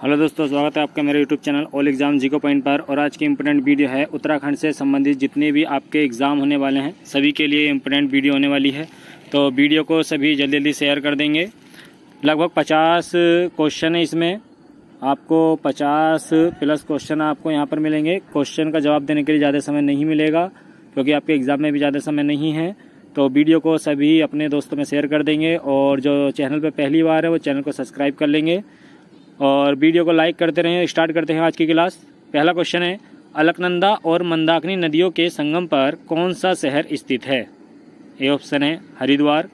Hello दोस्तों, स्वागत है आपका मेरे यूट्यूब चैनल ऑल एग्जाम जीको पॉइंट पर। और आज की इंपॉर्टेंट वीडियो है उत्तराखंड से संबंधित जितने भी आपके एग्ज़ाम होने वाले हैं सभी के लिए इंपॉर्टेंट वीडियो होने वाली है। तो वीडियो को सभी जल्दी जल्दी शेयर कर देंगे। लगभग 50 क्वेश्चन है इसमें, आपको 50 प्लस क्वेश्चन आपको यहाँ पर मिलेंगे। क्वेश्चन का जवाब देने के लिए ज़्यादा समय नहीं मिलेगा क्योंकि आपके एग्ज़ाम में भी ज़्यादा समय नहीं है। तो वीडियो को सभी अपने दोस्तों में शेयर कर देंगे और जो चैनल पर पहली बार है वो चैनल को सब्सक्राइब कर लेंगे और वीडियो को लाइक करते रहें। स्टार्ट करते हैं आज की क्लास। पहला क्वेश्चन है, अलकनंदा और मंदाकिनी नदियों के संगम पर कौन सा शहर स्थित है? ए ऑप्शन है हरिद्वार,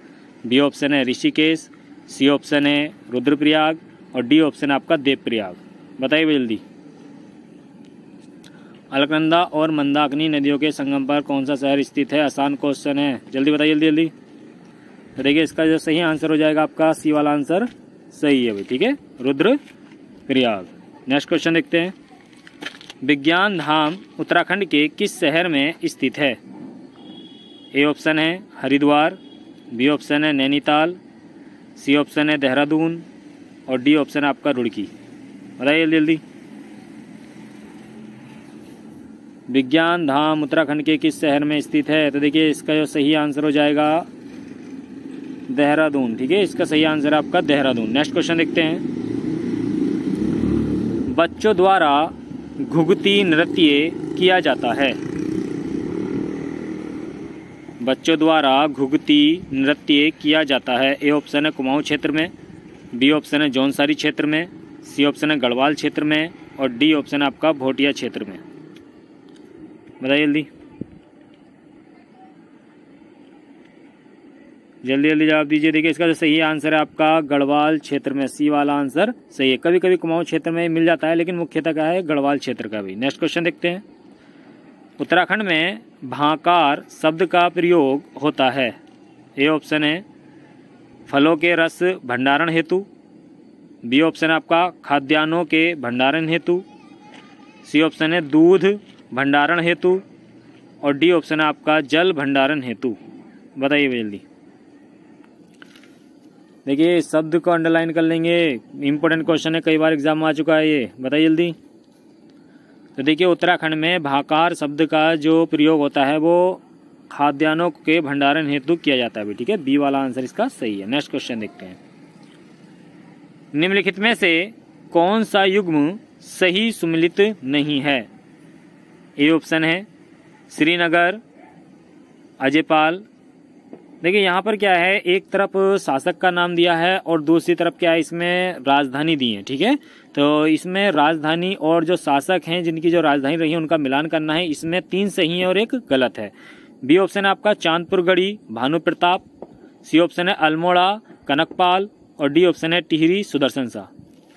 बी ऑप्शन है ऋषिकेश, सी ऑप्शन है रुद्रप्रयाग और डी ऑप्शन है आपका देवप्रयाग। बताइए जल्दी। अलकनंदा और मंदाकिनी नदियों के संगम पर कौन सा शहर स्थित है? आसान क्वेश्चन है, जल्दी बताइए जल्दी जल्दी। तो देखिए इसका जो सही आंसर हो जाएगा आपका सी वाला आंसर सही है भाई, ठीक है, रुद्रप्रयाग। नेक्स्ट क्वेश्चन देखते हैं, विज्ञान धाम उत्तराखंड के किस शहर में स्थित है? ए ऑप्शन है हरिद्वार, बी ऑप्शन है नैनीताल, सी ऑप्शन है देहरादून और डी ऑप्शन है आपका रुड़की। बताइए जल्दी जल्दी। विज्ञान धाम उत्तराखंड के किस शहर में स्थित है? तो देखिए इसका जो सही आंसर हो जाएगा देहरादून, ठीक है, इसका सही आंसर है आपका देहरादून। नेक्स्ट क्वेश्चन देखते हैं, बच्चों द्वारा घुघुती नृत्य किया जाता है। बच्चों द्वारा घुघुती नृत्य किया जाता है। ए ऑप्शन है कुमाऊं क्षेत्र में, बी ऑप्शन है जौनसारी क्षेत्र में, सी ऑप्शन है गढ़वाल क्षेत्र में और डी ऑप्शन है आपका भोटिया क्षेत्र में। बताइए जल्दी जल्दी जल्दी जवाब दीजिए। देखिए इसका जो सही आंसर है आपका गढ़वाल क्षेत्र में, सी वाला आंसर सही है। कभी कभी कुमाऊं क्षेत्र में मिल जाता है लेकिन मुख्यतः क्या है गढ़वाल क्षेत्र का भी। नेक्स्ट क्वेश्चन देखते हैं, उत्तराखंड में भाकार शब्द का प्रयोग होता है। ए ऑप्शन है फलों के रस भंडारण हेतु, बी ऑप्शन है आपका खाद्यान्नों के भंडारण हेतु, सी ऑप्शन है दूध भंडारण हेतु और डी ऑप्शन है आपका जल भंडारण हेतु। बताइए जल्दी। देखिए इस शब्द को अंडरलाइन कर लेंगे, इंपॉर्टेंट क्वेश्चन है, कई बार एग्जाम में आ चुका है ये। बताइए जल्दी। तो देखिए उत्तराखंड में भाकार शब्द का जो प्रयोग होता है वो खाद्यान्नों के भंडारण हेतु किया जाता है, ठीक है, बी वाला आंसर इसका सही है। नेक्स्ट क्वेश्चन देखते हैं, निम्नलिखित में से कौन सा युग्म सही सुमेलित नहीं है? ए ऑप्शन है श्रीनगर, अजयपाल। देखिए यहाँ पर क्या है, एक तरफ शासक का नाम दिया है और दूसरी तरफ क्या है इसमें राजधानी दी है, ठीक है। तो इसमें राजधानी और जो शासक हैं जिनकी जो राजधानी रही है उनका मिलान करना है। इसमें 3 सही है और 1 गलत है। बी ऑप्शन है आपका चांदपुर गढ़ी भानु प्रताप, सी ऑप्शन है अल्मोड़ा कनकपाल और डी ऑप्शन है टिहरी सुदर्शन शाह।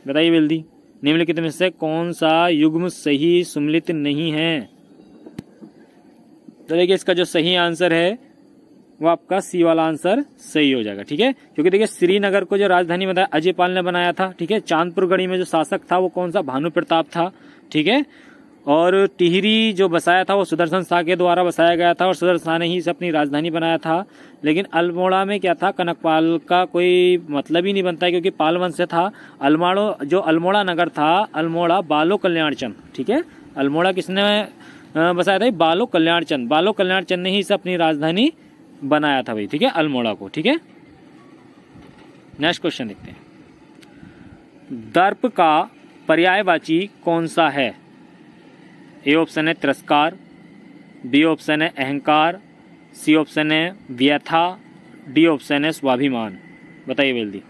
बताइए जल्दी, निम्नलिखित में से कौन सा युग्म सही सुमेलित नहीं है? तो देखिए इसका जो सही आंसर है वो आपका सी वाला आंसर सही हो जाएगा, ठीक है। क्योंकि देखिए श्रीनगर को जो राजधानी बताया अजयपाल ने बनाया था, ठीक है। चांदपुर गढ़ी में जो शासक था वो कौन सा भानु प्रताप था, ठीक है। और टिहरी जो बसाया था वो सुदर्शन शाह के द्वारा बसाया गया था और सुदर्शन शाह ने ही इसे अपनी राजधानी बनाया था। लेकिन अल्मोड़ा में क्या था, कनकपाल का कोई मतलब ही नहीं बनता है क्योंकि पाल वंश से था। जो अल्मोड़ा नगर था, अल्मोड़ा बालो कल्याण चंद, ठीक है। अल्मोड़ा किसने बसाया था? बालो कल्याण चंद। बालो कल्याण चंद ने ही इसे अपनी राजधानी बनाया था भाई, ठीक है, अल्मोड़ा को, ठीक है। नेक्स्ट क्वेश्चन देखते हैं, दर्प का पर्यायवाची कौन सा है? ए ऑप्शन है तिरस्कार, बी ऑप्शन है अहंकार, सी ऑप्शन है व्यथा, डी ऑप्शन है स्वाभिमान। बताइए जल्दी,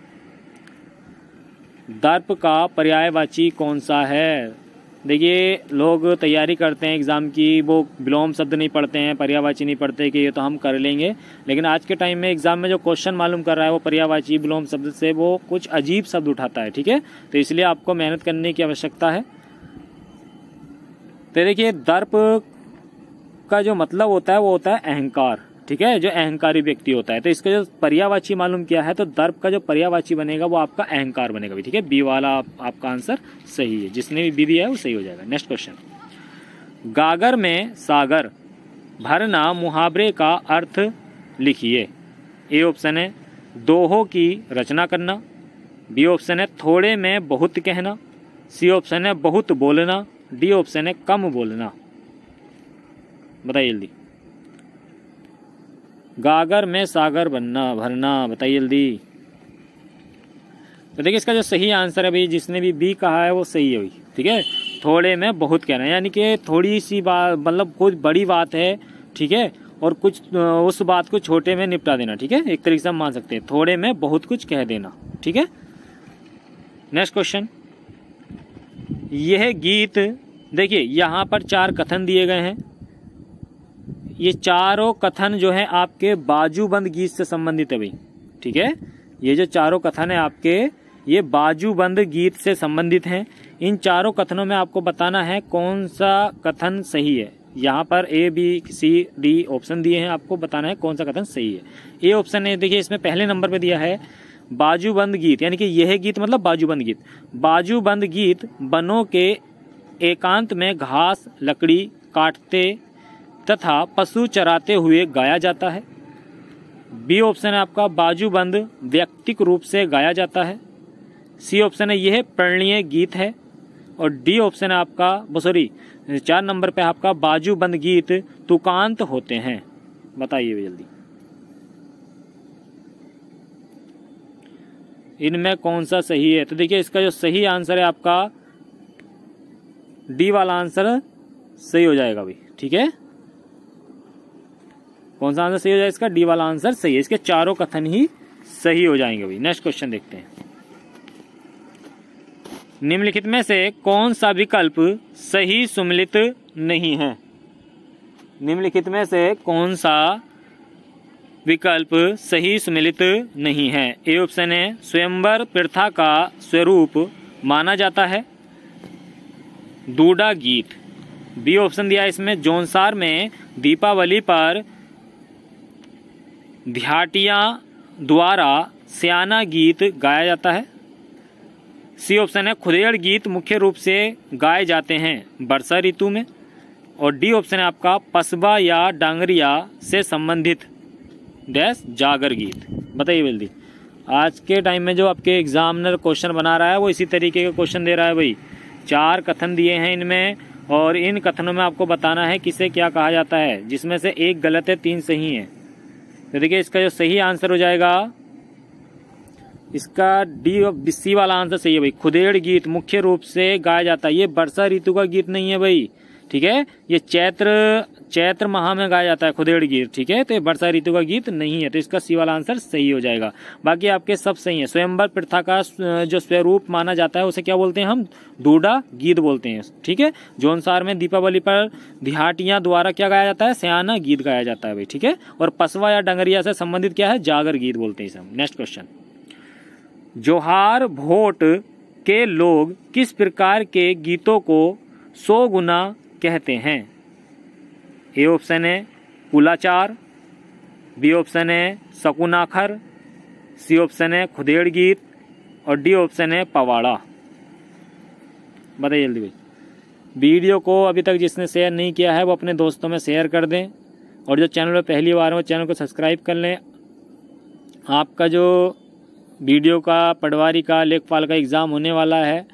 दर्प का पर्यायवाची कौन सा है? देखिए लोग तैयारी करते हैं एग्ज़ाम की, वो विलोम शब्द नहीं पढ़ते हैं, पर्यायवाची नहीं पढ़ते कि ये तो हम कर लेंगे। लेकिन आज के टाइम में एग्ज़ाम में जो क्वेश्चन मालूम कर रहा है वो पर्यायवाची विलोम शब्द से वो कुछ अजीब शब्द उठाता है, ठीक है। तो इसलिए आपको मेहनत करने की आवश्यकता है। तो देखिए दर्प का जो मतलब होता है वो होता है अहंकार, ठीक है, जो अहंकारी व्यक्ति होता है। तो इसका जो पर्यायवाची मालूम किया है तो दर्प का जो पर्यायवाची बनेगा वो आपका अहंकार बनेगा भी, ठीक है। बी वाला आपका आंसर सही है, जिसने भी बी दिया है वो सही हो जाएगा। नेक्स्ट क्वेश्चन, गागर में सागर भरना मुहावरे का अर्थ लिखिए। ए ऑप्शन है दोहों की रचना करना, बी ऑप्शन है थोड़े में बहुत कहना, सी ऑप्शन है बहुत बोलना, डी ऑप्शन है कम बोलना। बताइए जल्दी। गागर में सागर बनना भरना, बताइए जल्दी। तो देखिए इसका जो सही आंसर है भाई, जिसने भी बी कहा है वो सही है भाई, ठीक है। थोड़े में बहुत कहना, यानी कि थोड़ी सी बात, मतलब कुछ बड़ी बात है, ठीक है, और कुछ उस बात को छोटे में निपटा देना, ठीक है। एक तरीके से हम मान सकते हैं थोड़े में बहुत कुछ कह देना, ठीक है। नेक्स्ट क्वेश्चन, यह गीत, देखिए यहाँ पर 4 कथन दिए गए हैं। ये चारों कथन जो है आपके बाजूबंद गीत से संबंधित है भाई, ठीक है। ये जो चारों कथन है आपके, ये बाजूबंद गीत से संबंधित हैं। इन चारों कथनों में आपको बताना है कौन सा कथन सही है। यहाँ पर A B C D option दिए हैं, आपको बताना है कौन सा कथन सही है। ए ऑप्शन है, देखिए इसमें पहले नंबर पे दिया है बाजूबंद गीत, यानी कि यह गीत मतलब बाजूबंद गीत। बाजूबंद गीत बनों के एकांत में घास लकड़ी काटते तथा पशु चराते हुए गाया जाता है। बी ऑप्शन है आपका बाजूबंद व्यक्तिक रूप से गाया जाता है। सी ऑप्शन है यह प्रणीय गीत है। और डी ऑप्शन है आपका, सॉरी 4 नंबर पे आपका बाजूबंद गीत तुकांत होते हैं। बताइए जल्दी, इनमें कौन सा सही है। तो देखिए इसका जो सही आंसर है आपका डी वाला आंसर सही हो जाएगा भाई, ठीक है। कौन सा आंसर सही हो जाएगा इसका, डी वाला आंसर सही है। इसके चारों कथन ही सही हो जाएंगे भाई। नेक्स्ट क्वेश्चन देखते हैं, निम्नलिखित में से कौन सा विकल्प सही सुमेलित नहीं है। निम्नलिखित में से कौन सा विकल्प सही सुमेलित नहीं है। ए ऑप्शन है स्वयंवर प्रथा का स्वरूप माना जाता है, दूडा गीत। बी ऑप्शन दिया है इसमें जौनसार में दीपावली पर ध्याटिया द्वारा स्याना गीत गाया जाता है। सी ऑप्शन है खुदेड़ गीत मुख्य रूप से गाए जाते हैं वर्षा ऋतु में। और डी ऑप्शन है आपका पसबा या डांगरिया से संबंधित डैश जागर गीत। बताइए जल्दी। आज के टाइम में जो आपके एग्जामिनर क्वेश्चन बना रहा है वो इसी तरीके के क्वेश्चन दे रहा है भाई। 4 कथन दिए हैं इनमें, और इन कथनों में आपको बताना है किसे क्या कहा जाता है, जिसमें से एक गलत है 3 सही है। तो देखिए इसका जो सही आंसर हो जाएगा, इसका डी सी वाला आंसर सही है भाई। खुदेड़ गीत मुख्य रूप से गाया जाता है। ये वर्षा ऋतु का गीत नहीं है भाई, ठीक है। ये चैत्र माह में गाया जाता है खुदेड़ गीत, ठीक है। तो ये वर्षा ऋतु का गीत नहीं है, तो इसका सी वाला आंसर सही हो जाएगा। बाकी आपके सब सही है। स्वयंवर प्रथा का जो स्वरूप माना जाता है उसे क्या बोलते हैं हम, दूडा गीत बोलते हैं, ठीक है। जौनसार में दीपावली पर धियाटियां द्वारा क्या गाया जाता है, स्याना गीत गाया जाता है भाई, ठीक है। और पसवा या डंगरिया से संबंधित क्या है, जागर गीत बोलते हैं इसे हम। नेक्स्ट क्वेश्चन, जोहार भोट के लोग किस प्रकार के गीतों को 100 गुना कहते हैं। ए ऑप्शन है कुलाचार, बी ऑप्शन है सकुनाखर, सी ऑप्शन है खुदेड़ गीत, और डी ऑप्शन है पवाड़ा। बताइए जल्दी भाई। वीडियो को अभी तक जिसने शेयर नहीं किया है वो अपने दोस्तों में शेयर कर दें, और जो चैनल पर पहली बार हो चैनल को सब्सक्राइब कर लें। आपका जो वीडियो का, पटवारी का, लेखपाल का एग्ज़ाम होने वाला है,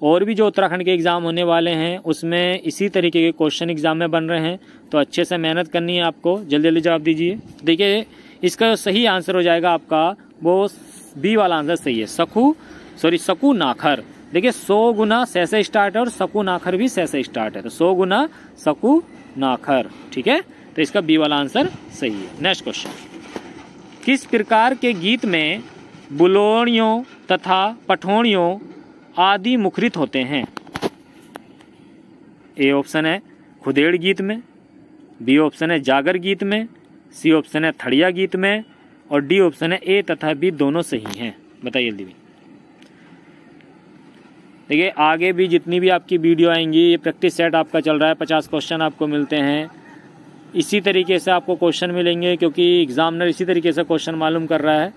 और भी जो उत्तराखंड के एग्ज़ाम होने वाले हैं उसमें इसी तरीके के क्वेश्चन एग्ज़ाम में बन रहे हैं, तो अच्छे से मेहनत करनी है आपको। जल्दी जल्दी जवाब दीजिए। देखिए इसका जो सही आंसर हो जाएगा आपका, वो बी वाला आंसर सही है, सकुनाखर। देखिए 100 गुना से स्टार्ट है और सकुनाखर भी से स्टार्ट है, तो 100 गुना सकुनाखर, ठीक है। तो इसका बी वाला आंसर सही है। नेक्स्ट क्वेश्चन, किस प्रकार के गीत में बुलोणियों तथा पठोणियों आदि मुखरित होते हैं। ए ऑप्शन है खुदेड़ गीत में, बी ऑप्शन है जागर गीत में, सी ऑप्शन है थड़िया गीत में, और डी ऑप्शन है ए तथा बी दोनों सही हैं। बताइए जल्दी। देखिए आगे भी जितनी भी आपकी वीडियो आएंगी, ये प्रैक्टिस सेट आपका चल रहा है, 50 क्वेश्चन आपको मिलते हैं। इसी तरीके से आपको क्वेश्चन मिलेंगे, क्योंकि एग्जामिनर इसी तरीके से क्वेश्चन मालूम कर रहा है।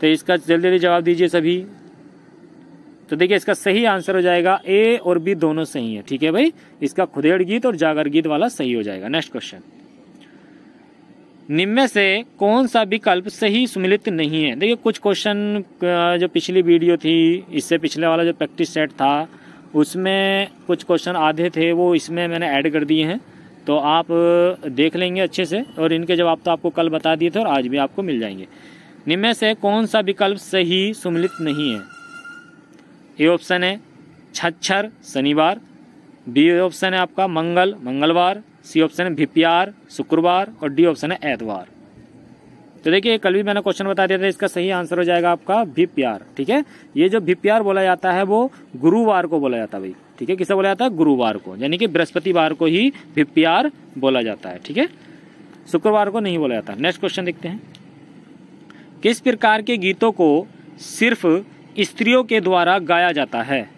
तो इसका जल्दी जल्दी जवाब दीजिए सभी। तो देखिए इसका सही आंसर हो जाएगा ए और बी दोनों सही है, ठीक है भाई। इसका खुदेड़ गीत और जागर गीत वाला सही हो जाएगा। नेक्स्ट क्वेश्चन, निम्न में से कौन सा विकल्प सही सुमेलित नहीं है। देखिए कुछ क्वेश्चन जो पिछली वीडियो थी, इससे पिछले वाला जो प्रैक्टिस सेट था, उसमें कुछ क्वेश्चन आधे थे वो इसमें मैंने ऐड कर दिए हैं, तो आप देख लेंगे अच्छे से, और इनके जवाब तो आपको कल बता दिए थे और आज भी आपको मिल जाएंगे। निम्न में से कौन सा विकल्प सही सुमेलित नहीं है? ए ऑप्शन है छच्छर शनिवार, बी ऑप्शन है आपका मंगल मंगलवार, सी ऑप्शन है भिप्यार शुक्रवार, और डी ऑप्शन है एतवार। तो देखिए कल भी मैंने क्वेश्चन बता दिया था, इसका सही आंसर हो जाएगा आपका भिप्यार। ठीक है, ये जो भिप्यार बोला जाता है वो गुरुवार को बोला जाता है भाई। ठीक है, किसे बोला जाता है? गुरुवार को, यानी कि बृहस्पतिवार को ही भिप्यार बोला जाता है। ठीक है, शुक्रवार को नहीं बोला जाता। नेक्स्ट क्वेश्चन देखते हैं। किस प्रकार के गीतों को सिर्फ स्त्रियों के द्वारा गाया जाता है?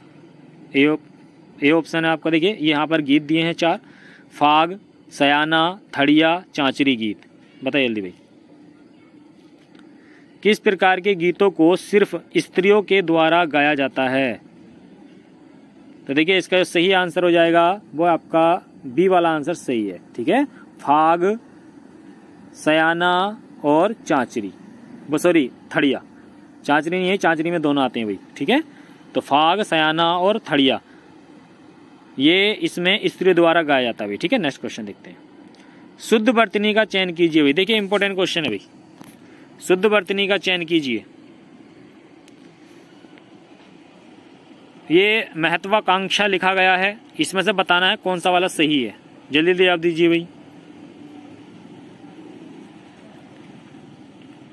ए ऑप्शन है आपका, देखिए यहाँ पर गीत दिए हैं 4, फाग, सयाना, थड़िया, चांचरी गीत। बताइए जल्दी भाई, किस प्रकार के गीतों को सिर्फ स्त्रियों के द्वारा गाया जाता है? तो देखिए इसका सही आंसर हो जाएगा वो आपका बी वाला आंसर सही है। ठीक है, फाग, सयाना और चांचरी, वो सॉरी थड़िया, चांचरी नहीं है, चांचरी में दोनों आते हैं भाई। ठीक है, तो फाग, सयाना और थड़िया ये इसमें स्त्री द्वारा गाया जाता है भाई। ठीक है, नेक्स्ट क्वेश्चन देखते हैं। शुद्ध वर्तनी का चयन कीजिए भाई। देखिए इंपॉर्टेंट क्वेश्चन है भाई, शुद्ध वर्तनी का चयन कीजिए। ये महत्वाकांक्षा लिखा गया है, इसमें से बताना है कौन सा वाला सही है। जल्दी जल्दी जवाब दीजिए भाई।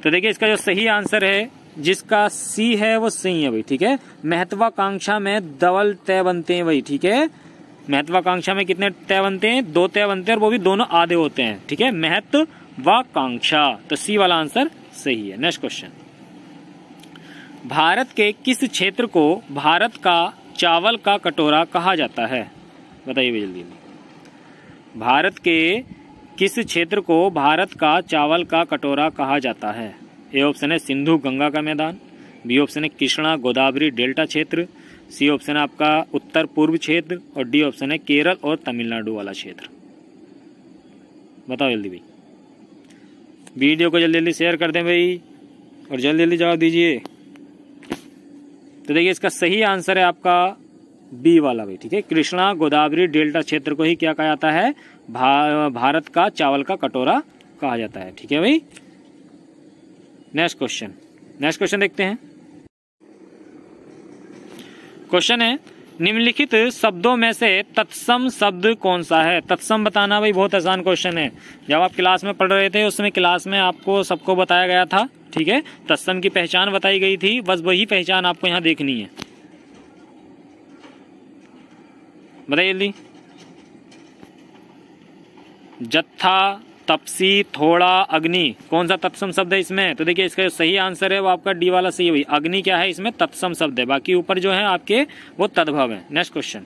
तो देखिए इसका जो सही आंसर है, जिसका सी है वो सही है भाई। ठीक है, महत्वाकांक्षा में डबल तय बनते हैं भाई। ठीक है, महत्वाकांक्षा में कितने तय बनते हैं? 2 तय बनते हैं, और वो भी दोनों आधे होते हैं। ठीक है, महत्वाकांक्षा, तो सी वाला आंसर सही है। Next question. भारत के किस क्षेत्र को भारत का चावल का कटोरा कहा जाता है? बताइए भाई जल्दी। भारत के किस क्षेत्र को भारत का चावल का कटोरा कहा जाता है? ए ऑप्शन है सिंधु गंगा का मैदान, बी ऑप्शन है कृष्णा गोदावरी डेल्टा क्षेत्र, सी ऑप्शन है आपका उत्तर पूर्व क्षेत्र, और डी ऑप्शन है केरल और तमिलनाडु वाला क्षेत्र। बताओ जल्दी भाई। वीडियो को जल्दी जल्दी शेयर कर दें भाई, और जल्दी जल्दी जवाब दीजिए। तो देखिए इसका सही आंसर है आपका बी वाला भाई। ठीक है, कृष्णा गोदावरी डेल्टा क्षेत्र को ही क्या कहा जाता है? भारत का चावल का कटोरा कहा जाता है। ठीक है भाई, नेक्स्ट क्वेश्चन देखते हैं। क्वेश्चन है, निम्नलिखित शब्दों में से तत्सम शब्द कौन सा है? तत्सम बताना भाई बहुत आसान क्वेश्चन है। जब आप क्लास में पढ़ रहे थे उसमें क्लास में आपको सबको बताया गया था। ठीक है, तत्सम की पहचान बताई गई थी, बस वही पहचान आपको यहाँ देखनी है। बताइए जल्दी। जत्था, तपसी, थोड़ा, अग्नि, कौन सा तत्सम शब्द है इसमें? तो देखिए इसका जो सही आंसर है वो आपका डी वाला सही है भाई। अग्नि क्या है इसमें? तत्सम शब्द है, बाकी ऊपर जो है आपके वो तद्भव है। Next question.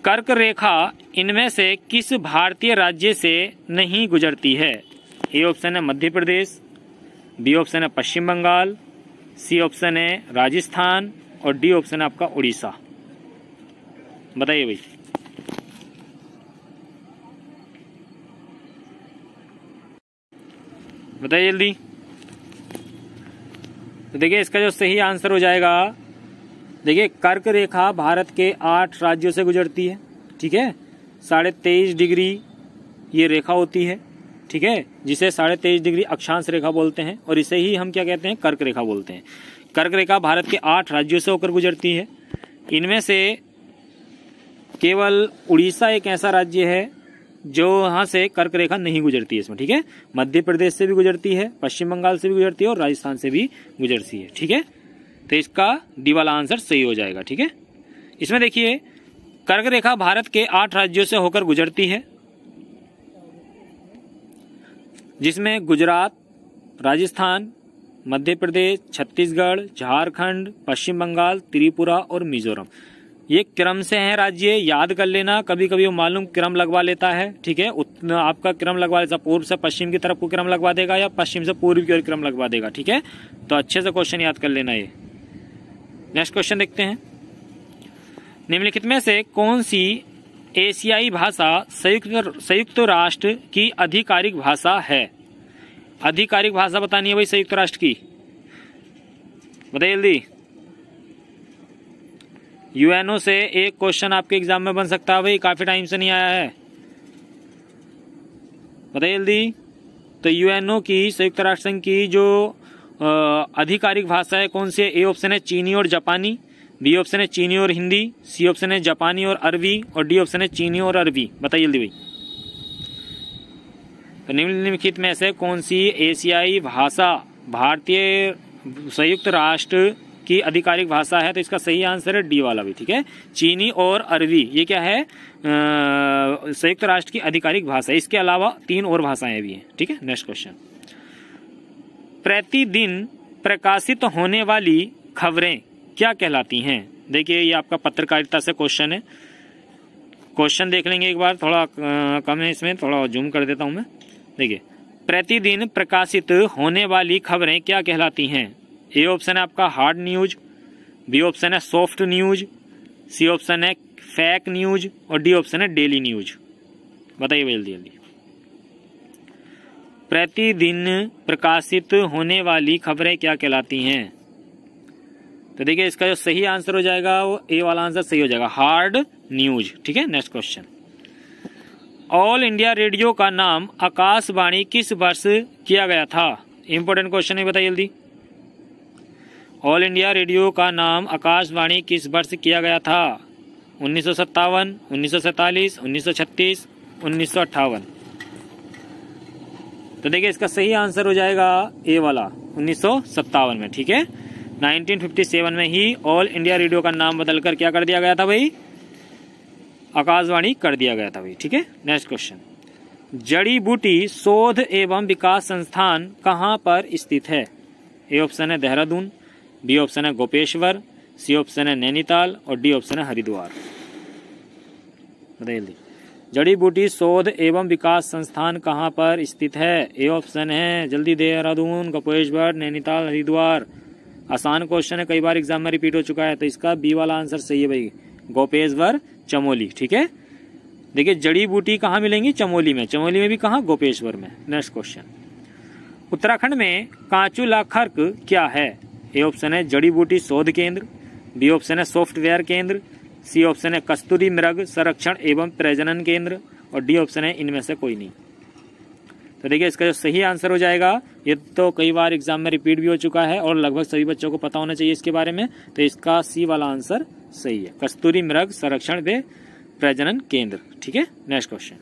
कर्क रेखा इनमें से किस भारतीय राज्य से नहीं गुजरती है? ए ऑप्शन है मध्य प्रदेश, बी ऑप्शन है पश्चिम बंगाल, सी ऑप्शन है राजस्थान, और डी ऑप्शन है आपका उड़ीसा। बताइए भाई। बताइए जल्दी। तो देखिए इसका जो सही आंसर हो जाएगा, देखिए कर्क रेखा भारत के 8 राज्यों से गुजरती है। ठीक है, 23.5 डिग्री ये रेखा होती है। ठीक है, जिसे 23.5 डिग्री अक्षांश रेखा बोलते हैं, और इसे ही हम क्या कहते हैं? कर्क रेखा बोलते हैं। कर्क रेखा भारत के 8 राज्यों से होकर गुजरती है। इनमें से केवल उड़ीसा एक ऐसा राज्य है जो यहाँ से कर्क रेखा नहीं गुजरती है इसमें। ठीक है, मध्य प्रदेश से भी गुजरती है, पश्चिम बंगाल से भी गुजरती है, और राजस्थान से भी गुजरती है। ठीक है, तो इसका डी वाला आंसर सही हो जाएगा। ठीक है, इसमें देखिए कर्क रेखा भारत के 8 राज्यों से होकर गुजरती है, जिसमें गुजरात, राजस्थान, मध्य प्रदेश, छत्तीसगढ़, झारखंड, पश्चिम बंगाल, त्रिपुरा और मिजोरम। ये क्रम से है राज्य, याद कर लेना। कभी कभी वो मालूम क्रम लगवा लेता है। ठीक है, आपका क्रम लगवा लेता, पूर्व से पश्चिम की तरफ को क्रम लगवा देगा, या पश्चिम से पूर्व की ओर क्रम लगवा देगा। ठीक है, तो अच्छे से क्वेश्चन याद कर लेना ये। नेक्स्ट क्वेश्चन देखते हैं। निम्नलिखित में से कौन सी एशियाई भाषा संयुक्त राष्ट्र की आधिकारिक भाषा है? आधिकारिक भाषा बतानी है भाई संयुक्त राष्ट्र की। बताइए जल्दी। यूएनओ से एक क्वेश्चन आपके एग्जाम में बन सकता है भाई, काफी टाइम से नहीं आया है, बताइए जल्दी। तो यूएनओ की, संयुक्त राष्ट्र संघ की जो आधिकारिक भाषा है कौन सी है? ए ऑप्शन है चीनी और जापानी, बी ऑप्शन है चीनी और हिंदी, सी ऑप्शन है जापानी और अरबी, और डी ऑप्शन है चीनी और अरबी। बताइए जल्दी भाई। तो निम्नलिखित में से कौन सी एशियाई भाषा भारतीय संयुक्त राष्ट्र की आधिकारिक भाषा है? तो इसका सही आंसर है डी वाला भी, ठीक है, चीनी और अरबी। ये क्या है? संयुक्त राष्ट्र की आधिकारिक भाषा। इसके अलावा 3 और भाषाएं भी हैं, ठीक है। नेक्स्ट क्वेश्चन, प्रतिदिन प्रकाशित होने वाली खबरें क्या कहलाती हैं? देखिए ये आपका पत्रकारिता से क्वेश्चन है, क्वेश्चन देख लेंगे एक बार, थोड़ा कम है इसमें, थोड़ा जूम कर देता हूं मैं। देखिए, प्रतिदिन प्रकाशित होने वाली खबरें क्या कहलाती हैं? ए ऑप्शन है आपका हार्ड न्यूज, बी ऑप्शन है सॉफ्ट न्यूज, सी ऑप्शन है फेक न्यूज, और डी ऑप्शन है डेली न्यूज। बताइए जल्दी जल्दी। प्रतिदिन प्रकाशित होने वाली खबरें क्या कहलाती हैं? तो देखिए इसका जो सही आंसर हो जाएगा वो ए वाला आंसर सही हो जाएगा, हार्ड न्यूज, ठीक है। Next question, all India radio का नाम आकाशवाणी किस वर्ष किया गया था? इंपॉर्टेंट क्वेश्चन है, बताइए जल्दी। ऑल इंडिया रेडियो का नाम आकाशवाणी किस वर्ष किया गया था? 1957, 1947, 1936, 1958। तो देखिए इसका सही आंसर हो जाएगा ए वाला 1957 में, ठीक है। 1957 में ही ऑल इंडिया रेडियो का नाम बदलकर क्या कर दिया गया था भाई? आकाशवाणी कर दिया गया था भाई, ठीक है। नेक्स्ट क्वेश्चन, जड़ी बूटी शोध एवं विकास संस्थान कहाँ पर स्थित है? ए ऑप्शन है देहरादून, बी ऑप्शन है गोपेश्वर, सी ऑप्शन है नैनीताल, और डी ऑप्शन है हरिद्वार। बताइए जल्दी। जड़ी बूटी शोध एवं विकास संस्थान कहाँ पर स्थित है? ए ऑप्शन है जल्दी देहरादून, गोपेश्वर, नैनीताल, हरिद्वार। आसान क्वेश्चन है, कई बार एग्जाम में रिपीट हो चुका है, तो इसका बी वाला आंसर सही है भाई, गोपेश्वर चमोली, ठीक है। देखिए जड़ी बूटी कहाँ मिलेंगी? चमोली में, चमोली में भी कहाँ? गोपेश्वर में। नेक्स्ट क्वेश्चन, उत्तराखंड में कांचुला खर्क क्या है? ए ऑप्शन है जड़ी बूटी शोध केंद्र, बी ऑप्शन है सॉफ्टवेयर केंद्र, सी ऑप्शन है कस्तूरी मृग संरक्षण एवं प्रजनन केंद्र, और डी ऑप्शन है इनमें से कोई नहीं। तो देखिए इसका जो सही आंसर हो जाएगा, ये तो कई बार एग्जाम में रिपीट भी हो चुका है और लगभग सभी बच्चों को पता होना चाहिए इसके बारे में, तो इसका सी वाला आंसर सही है, कस्तूरी मृग संरक्षण व प्रजनन केंद्र, ठीक है। नेक्स्ट क्वेश्चन,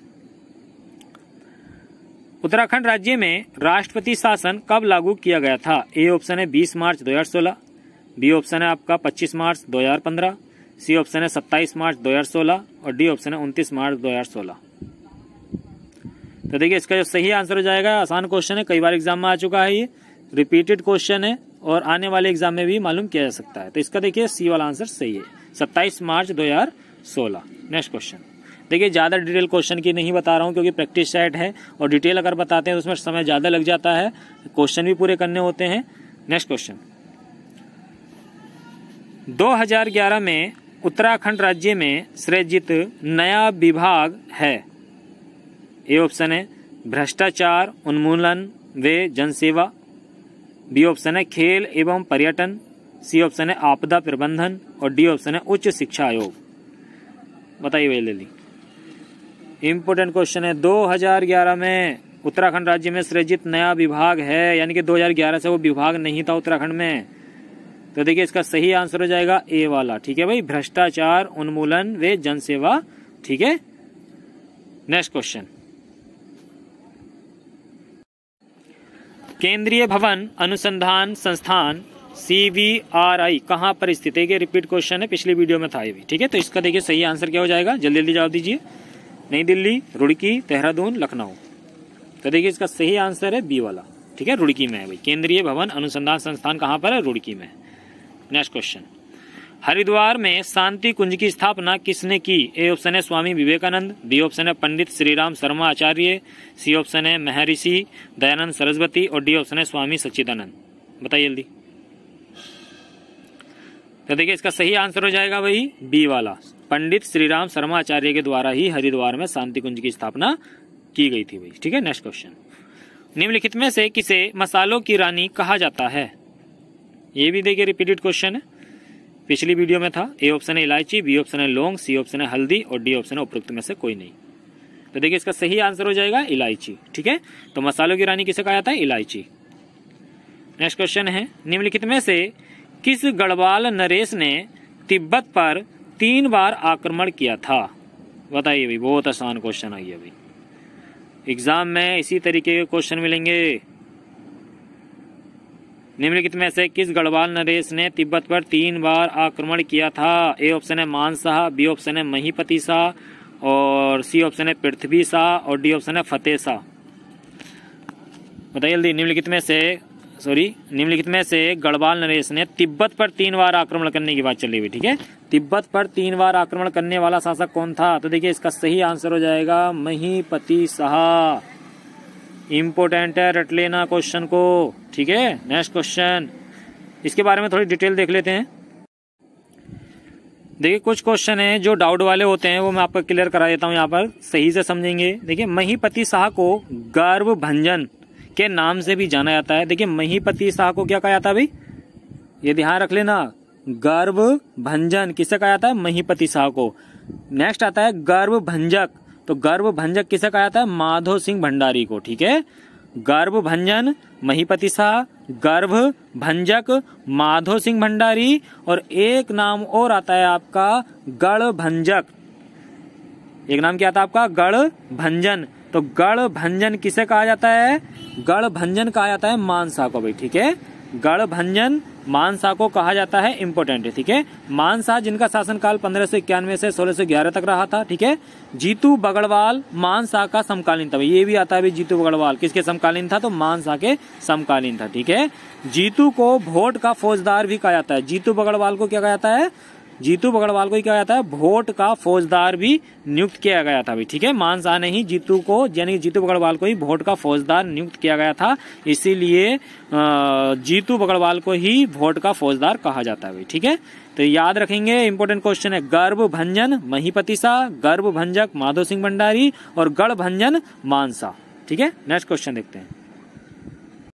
उत्तराखंड राज्य में राष्ट्रपति शासन कब लागू किया गया था? ए ऑप्शन है 20 मार्च 2016, बी ऑप्शन है आपका 25 मार्च 2015, सी ऑप्शन है 27 मार्च 2016, और डी ऑप्शन है 29 मार्च 2016। तो देखिए इसका जो सही आंसर हो जाएगा, आसान क्वेश्चन है, कई बार एग्जाम में आ चुका है, ये रिपीटेड क्वेश्चन है और आने वाले एग्जाम में भी मालूम किया जा सकता है, तो इसका देखिए सी वाला आंसर सही है, 27 मार्च 2016। नेक्स्ट क्वेश्चन, देखिए ज्यादा डिटेल क्वेश्चन की नहीं बता रहा हूं क्योंकि प्रैक्टिस सेट है और डिटेल अगर बताते हैं तो उसमें समय ज्यादा लग जाता है, क्वेश्चन भी पूरे करने होते हैं। नेक्स्ट क्वेश्चन, 2011 में उत्तराखंड राज्य में सृजित नया विभाग है। ए ऑप्शन है भ्रष्टाचार उन्मूलन व जनसेवा, बी ऑप्शन है खेल एवं पर्यटन, सी ऑप्शन है आपदा प्रबंधन, और डी ऑप्शन है उच्च शिक्षा आयोग। बताइए जल्दी, इंपोर्टेंट क्वेश्चन है। 2011 में उत्तराखंड राज्य में सृजित नया विभाग है, यानी कि 2011 से वो विभाग नहीं था उत्तराखंड में, तो देखिए इसका सही आंसर हो जाएगा ए वाला, ठीक है भाई, भ्रष्टाचार उन्मूलन व जनसेवा, ठीक है। नेक्स्ट क्वेश्चन, केंद्रीय भवन अनुसंधान संस्थान CVRI कहाँ पर स्थित है? रिपीट क्वेश्चन है, पिछली वीडियो में था ये भी, ठीक है। तो इसका देखिए सही आंसर क्या हो जाएगा, जल्दी जल्दी जवाब दीजिए। नई दिल्ली, रुड़की, देहरादून, लखनऊ। तो देखिए इसका सही आंसर है बी वाला, ठीक है, रुड़की में है भाई, केंद्रीय भवन अनुसंधान संस्थान कहाँ पर है? रुड़की में। नेक्स्ट क्वेश्चन, हरिद्वार में शांति कुंज की स्थापना किसने की? ए ऑप्शन है स्वामी विवेकानंद, बी ऑप्शन है पंडित श्रीराम शर्मा आचार्य, सी ऑप्शन है महर्षि दयानंद सरस्वती, और डी ऑप्शन है स्वामी सच्चिदानंद। बताइए जल्दी। तो देखिए इसका सही आंसर हो जाएगा भाई बी वाला, पंडित श्रीराम शर्मा आचार्य के द्वारा ही हरिद्वार में शांति कुंज की स्थापना की गई थी भाई, ठीक है। नेक्स्ट क्वेश्चन, निम्नलिखित में से किसे मसालों की रानी कहा जाता है? ये भी देखिए रिपीटेड क्वेश्चन है। पिछली वीडियो में था। ए ऑप्शन है इलायची, बी ऑप्शन है लौंग, सी ऑप्शन है हल्दी और डी ऑप्शन है उपरोक्त में से कोई नहीं। तो देखिए इसका सही आंसर हो जाएगा इलायची। ठीक है, तो मसालों की रानी किसे कहा जाता है? इलायची। नेक्स्ट क्वेश्चन है, निम्नलिखित में से किस गढ़वाल नरेश ने तिब्बत पर 3 बार आक्रमण किया था? बताइए भाई, बहुत आसान क्वेश्चन आई है भाई, एग्जाम में इसी तरीके के क्वेश्चन मिलेंगे। निम्नलिखित में से किस गढ़वाल नरेश ने तिब्बत पर 3 बार आक्रमण किया था? ए ऑप्शन है मान शाह, बी ऑप्शन है महीपति शाह और सी ऑप्शन है पृथ्वी शाह और डी ऑप्शन है फतेह शाह। बताइए जल्दी। निम्नलिखित में से गढ़वाल नरेश ने तिब्बत पर 3 बार आक्रमण करने की बात चली हुई। ठीक है, तिब्बत पर 3 बार आक्रमण करने वाला शासक कौन था? तो देखिए इसका सही आंसर हो जाएगा महीपति शाह। इंपोर्टेंट है, रट लेना क्वेश्चन को। ठीक है, नेक्स्ट क्वेश्चन, इसके बारे में थोड़ी डिटेल देख लेते हैं। देखिए कुछ क्वेश्चन है जो डाउट वाले होते हैं वो मैं आपको क्लियर करा देता हूं, यहाँ पर सही से समझेंगे। देखिए महीपति शाह को गर्भभंजन के नाम से भी जाना जाता है। देखिए महीपति शाह को क्या कहा जाता है भाई, ये ध्यान रख लेना, गर्भभंजन किसे कहा जाता है? महीपति शाह को। नेक्स्ट आता है गर्भभंजक, तो गर्भभंजक किसे कहा जाता है? माधो सिंह भंडारी को। ठीक है, गर्भभंजन महीपति शाह, गर्भभंजक माधो सिंह भंडारी और एक नाम और आता है आपका गढ़भंजक। एक नाम क्या आता है आपका? गढ़भंजन। तो गढ़भंजन किसे कहा जाता है? गढ़भंजन कहा जाता है मान शाह को भाई। ठीक है, गढ़भंजन मान शाह को कहा जाता है, इंपोर्टेंट है। ठीक है, मान शाह जिनका शासनकाल 1591 से 1611 तक रहा था। ठीक है, जीतू बगड़वाल मान शाह का समकालीन था। ये भी आता है भाई, जीतू बगड़वाल किसके समकालीन था? तो मान शाह के समकालीन था। ठीक है, जीतू को भोट का फौजदार भी कहा जाता है। जीतू बगड़वाल को क्या कहा जाता है? जीतू बगड़वाल को क्या जाता है? भोट का फौजदार भी नियुक्त किया गया था भाई। ठीक है, मान शाह ने ही जीतू को, यानी जीतू बगड़वाल को ही भोट का फौजदार नियुक्त किया गया था, इसीलिए जीतू बगड़वाल को ही भोट का फौजदार कहा जाता है भाई। ठीक है, तो याद रखेंगे, इंपोर्टेंट क्वेश्चन है। गर्भभंजन महीपति शाह, गर्भभंजक माधो सिंह भंडारी और गढ़भंजन मान शाह। ठीक है, नेक्स्ट क्वेश्चन देखते हैं।